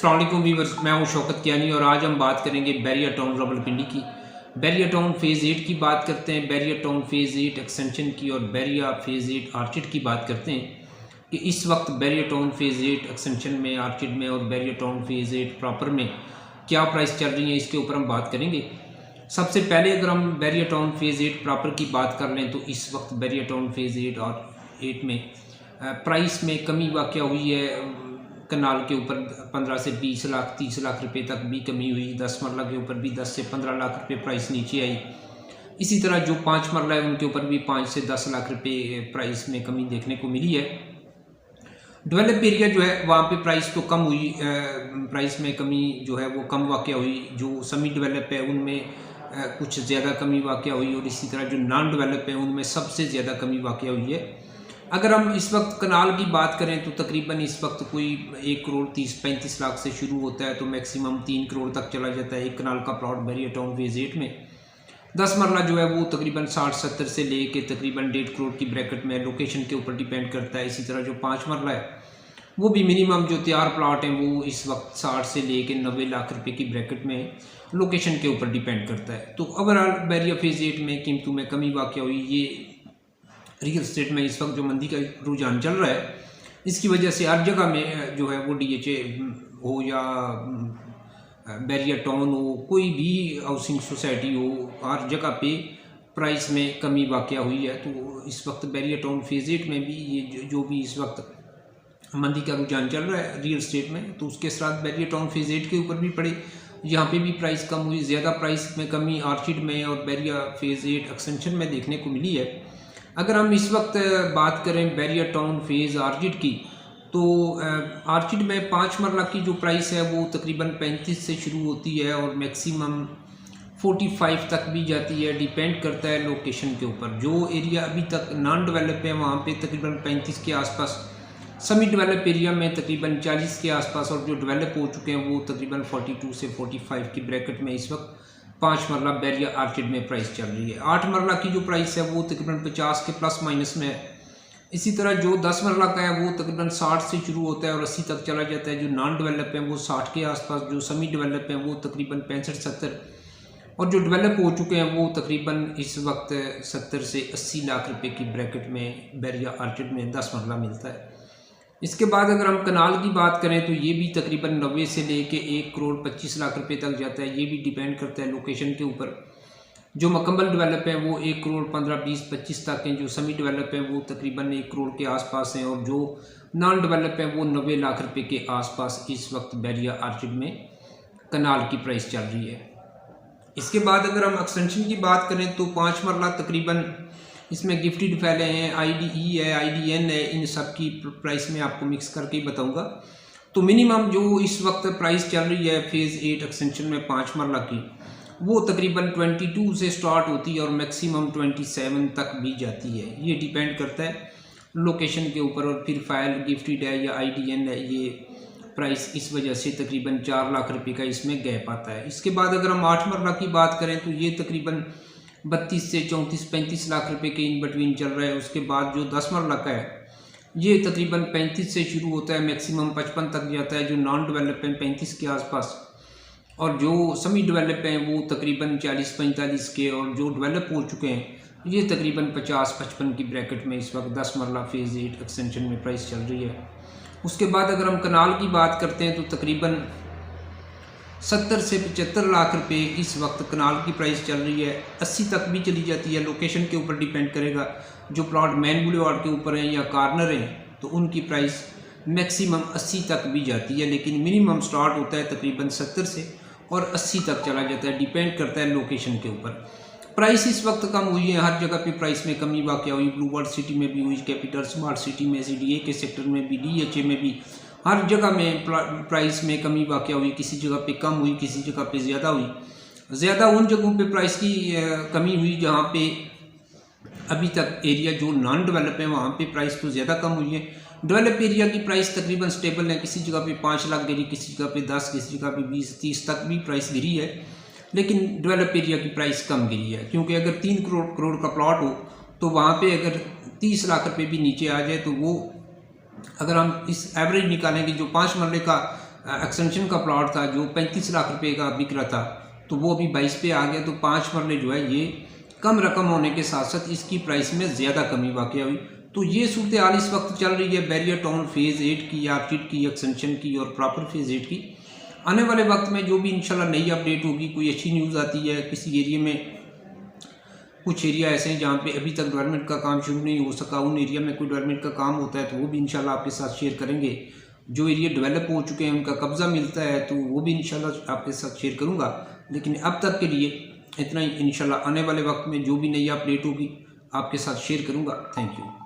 अस्सलाम वालेकुम व्यूअर्स, मैं हूं शौकत कियानी और आज हम बात करेंगे बैरिया टाउन रावलपिंडी की। बैरिया टाउन फेज़ 8 की बात करते हैं, बैरिया टाउन फेज़ 8 एक्सटेंशन की और बैरिया फेज़ 8 आर्चिड की बात करते हैं कि इस वक्त बैरिया टाउन फेज़ 8 एक्सटेंशन में, आर्चिड में और बैरिया टाउन फेज़ 8 प्रॉपर में क्या प्राइस चल रही है, इसके ऊपर हम बात करेंगे। सबसे पहले अगर हम बैरिया टाउन फेज़ 8 प्रॉपर की बात कर लें तो इस वक्त बैरिया टाउन फेज़ 8 और 8 में प्राइस में कमी वाक़या हुई है। कनाल के ऊपर 15 से 20 लाख 30 लाख रुपए तक भी कमी हुई। 10 मरला के ऊपर भी 10 से 15 लाख रुपए प्राइस नीचे आई। इसी तरह जो 5 मरला है उनके ऊपर भी 5 से 10 लाख रुपए प्राइस में कमी देखने को मिली है। डेवलप एरिया जो है वहाँ पे प्राइस तो कम हुई, प्राइस में कमी जो है वो कम वाक़या हुई। जो सेमी डेवलप है उनमें कुछ ज़्यादा कमी वाक़या हुई और इसी तरह जो नॉन डेवलप है उनमें सबसे ज़्यादा कमी वाक़या हुई है। अगर हम इस वक्त कनाल की बात करें तो तकरीबन इस वक्त कोई 1 करोड़ 30-35 लाख से शुरू होता है तो मैक्सिमम 3 करोड़ तक चला जाता है एक कनाल का प्लॉट बैरिया टाउन फेज़ 8 में। 10 मरला जो है वो तकरीबन 60-70 से ले के तकरीबन 1.5 करोड़ की ब्रैकेट में, लोकेशन के ऊपर डिपेंड करता है। इसी तरह जो 5 मरला है वो भी मिनिमम जो तैयार प्लाट हैं वो इस वक्त 60 से ले के 90 लाख रुपये की ब्रैकेट में, लोकेशन के ऊपर डिपेंड करता है। तो ओवरऑल बैरिया फेज़ 8 में कीमतों में कमी वाक़या हुई। ये रियल स्टेट में इस वक्त जो मंदी का रुझान चल रहा है इसकी वजह से हर जगह में जो है वो DHA हो या बैरिया टाउन हो, कोई भी हाउसिंग सोसाइटी हो, हर जगह पे प्राइस में कमी वाक़या हुई है। तो इस वक्त बैरिया टाउन फेज़ 8 में भी ये जो भी इस वक्त मंदी का रुझान चल रहा है रियल स्टेट में, तो उसके साथ बैरिया टाउन फेज़ 8 के ऊपर भी पड़े। यहाँ पे भी प्राइस कम हुई। ज़्यादा प्राइस में कमी आर्चिड में और बैरिया फेज़ 8 एक्सटेंशन में देखने को मिली है। अगर हम इस वक्त बात करें बैरिया टाउन फेज़ आर्चिड की तो आर्चिड में 5 मरला की जो प्राइस है वो तकरीबन 35 से शुरू होती है और मैक्सिमम 45 तक भी जाती है। डिपेंड करता है लोकेशन के ऊपर। जो एरिया अभी तक नॉन डेवलप है वहाँ पे तकरीबन 35 के आसपास, सेमी डेवलप एरिया में तकरीबन 40 के आसपास और जो डेवलप हो चुके हैं वो तकरीबन 42 से 45 की ब्रैकेट में इस वक्त 5 मरला बैरिया आर्चिड में प्राइस चल रही है। 8 मरला की जो प्राइस है वो तकरीबन 50 के प्लस माइनस में है। इसी तरह जो 10 मरला का है वो तकरीबन 60 से शुरू होता है और 80 तक चला जाता है। जो नॉन डेवलप है वो 60 के आसपास, जो सेमी डेवलप है वो तकरीबन 65-70 और जो डेवलप हो चुके हैं वो तकरीबन इस वक्त 70 से 80 लाख रुपये की ब्रैकेट में बैरिया आर्चिड में 10 मरला मिलता है। इसके बाद अगर हम कनाल की बात करें तो ये भी तकरीबन 90 से लेके 1 करोड़ 25 लाख रुपए तक जाता है। ये भी डिपेंड करता है लोकेशन के ऊपर। जो मुकम्मल डेवलप है वो 1 करोड़ 15, 20, 25 तक हैं। जो सेमी डेवलप है वो तकरीबन 1 करोड़ के आसपास हैं और जो नॉन डेवलप है वो 90 लाख रुपए के आसपास इस वक्त बैरिया आर्चिड में कनाल की प्राइस चल रही है। इसके बाद अगर हम एक्सटेंशन की बात करें तो 5 मरला तकरीबन इसमें गिफ्टेड फैले हैं, IDE है, IDN है, इन सब की प्राइस में आपको मिक्स करके ही बताऊंगा। तो मिनिमम जो इस वक्त प्राइस चल रही है फेज़ 8 एक्सटेंशन में 5 मरला की वो तकरीबन 22 से स्टार्ट होती है और मैक्सिमम 27 तक भी जाती है। ये डिपेंड करता है लोकेशन के ऊपर और फिर फाइल गिफ्टेड है या IDN है, ये प्राइस इस वजह से तकरीबन 4 लाख रुपये का इसमें गैप आता है। इसके बाद अगर हम 8 मरला की बात करें तो ये तकरीबन 32 से 34-35 लाख रुपए के इन बिटवीन चल रहा है। उसके बाद जो 10 मरला का है ये तकरीबन 35 से शुरू होता है, मैक्सिमम 55 तक जाता है। जो नॉन डेवलप है 35 के आसपास और जो सेमी डेवलप हैं वो तकरीबन 40-45 के और जो डेवलप हो चुके हैं ये तकरीबन 50-55 की ब्रैकेट में इस वक्त 10 मरला फेज़ 8 एक्सटेंशन में प्राइस चल रही है। उसके बाद अगर हम कनाल की बात करते हैं तो तकरीबन 70 से 75 लाख रुपए इस वक्त कनाल की प्राइस चल रही है। 80 तक भी चली जाती है, लोकेशन के ऊपर डिपेंड करेगा। जो प्लॉट मेन बुलेवार्ड के ऊपर हैं या कॉर्नर हैं तो उनकी प्राइस मैक्सिमम 80 तक भी जाती है, लेकिन मिनिमम स्टार्ट होता है तकरीबन 70 से और 80 तक चला जाता है। डिपेंड करता है लोकेशन के ऊपर। प्राइस इस वक्त कम हुई है, हर जगह पे प्राइस में कमी वाक़या हुई। ब्लू वर्ल्ड सिटी में भी हुई, कैपिटल स्मार्ट सिटी में, CDA के सेक्टर में भी, DHA में भी, हर जगह में प्राइस में कमी वाक़या हुई। किसी जगह पे कम हुई, किसी जगह पे ज़्यादा हुई। ज़्यादा उन जगहों पे प्राइस की कमी हुई जहाँ पे अभी तक एरिया जो नॉन डेवलप है वहाँ पे प्राइस तो ज़्यादा कम हुई है। डेवलप एरिया की प्राइस तकरीबन स्टेबल है। किसी जगह पे 5 लाख गिरी, किसी जगह पे 10, किसी जगह पे 20-30 तक भी प्राइस गिरी है, लेकिन डेवलप एरिया की प्राइस कम गिरी है। क्योंकि अगर 3 करोड़ का प्लॉट हो तो वहाँ पे अगर 30 लाख रुपये भी नीचे आ जाए तो वो, अगर हम इस एवरेज निकालेंगे जो 5 मरले का एक्सटेंशन का प्लॉट था जो 35 लाख रुपए का बिक रहा था, तो वो अभी 22 पे आ गया। तो 5 मरले जो है ये कम रकम होने के साथ साथ इसकी प्राइस में ज़्यादा कमी वाक़ हुई। तो ये सूरत हाल इस वक्त चल रही है बैरियर टाउन फेज़ 8 की, आर्किड की, एक्सटेंशन की और प्रॉपर फेज़ 8 की। आने वाले वक्त में जो भी इंशाल्लाह नई अपडेट होगी, कोई अच्छी न्यूज़ आती है, किसी एरिया में कुछ एरिया ऐसे हैं जहाँ पे अभी तक डेवलपमेंट का काम शुरू नहीं हो सका, उन एरिया में कोई डेवलपमेंट का काम होता है तो वो भी इंशाल्लाह आपके साथ शेयर करेंगे। जो एरिया डेवलप हो चुके हैं उनका कब्ज़ा मिलता है तो वो भी इंशाल्लाह आपके साथ शेयर करूँगा। लेकिन अब तक के लिए इतना ही, इंशाल्लाह आने वाले वक्त में जो भी नई अपडेट होगी आपके साथ शेयर करूँगा। Thank you.